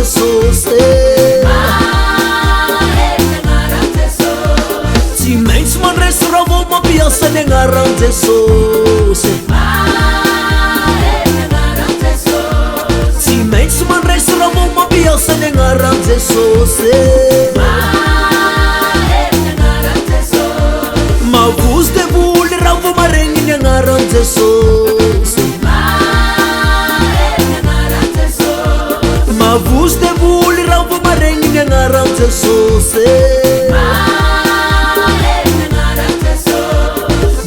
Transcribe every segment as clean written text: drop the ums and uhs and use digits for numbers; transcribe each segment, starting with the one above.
Jesús Ti mens man restauravo ma piasa nengaran Jesus Ti mens man restauravo ma piasa nengaran Jesus Ma vus de bul ravo ma regni nengaran Jesus Ma vus de bul ravo ma regni nengaran Jesus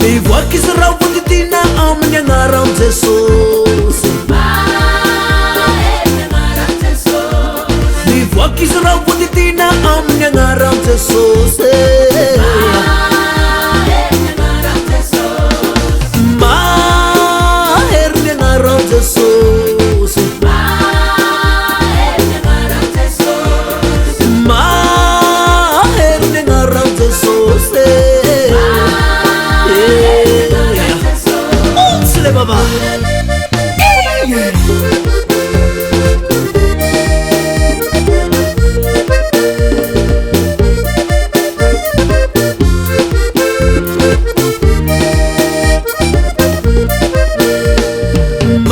Mi vakis ravo di tina am nengaran Jesus Mi vakis ravo di tina am nengaran Jesus Maher nengaran Jesus Maher nengaran Jesus Sile baba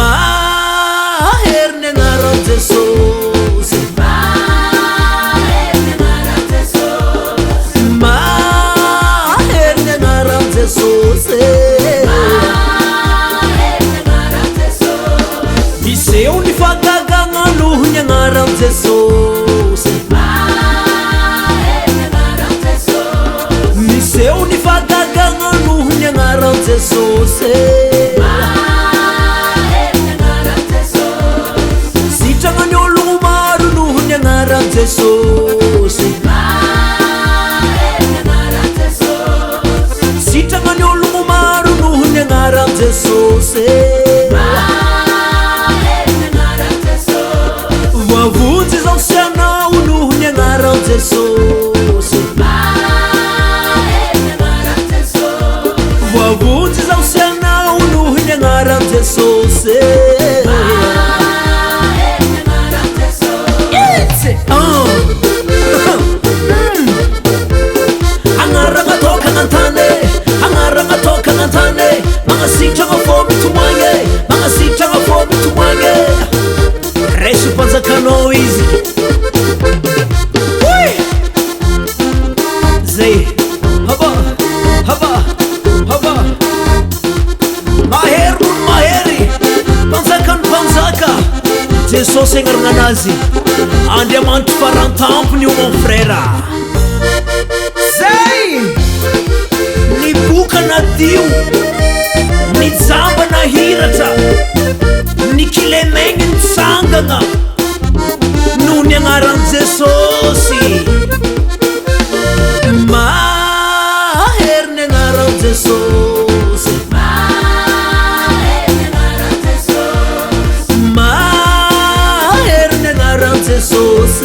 Maher nengaran Jesus Maher nengaran Jesus Miseu ni fagaganga luhu nengaran Jesus Miseu ni fagaganga luhu nengaran Jesus Sitanga nyolu maru luhu nengaran Jesus Sitanga nyolu maru luhu nengaran Jesus Vavunzis ao céu luhu nengaran Jesus Vavunzis ao céu luhu nengaran Jesus Angaranga toka ngantane Angaranga toka ngantane Mga sitanga fomi tuwange Mga sitanga fomi tuwange Resu panzakano easy Zay Haba Haba Haba Maher mun maheri Panzakan panzaka Jesus engar nganazi Andiamantu farang tampu ni mon frera Zay Ni buka na diu Ni zamba na hirata Ni kilemengin sanganga Nuni ngaran Jesusi Maher nengaran Jesus Maher nengaran Jesus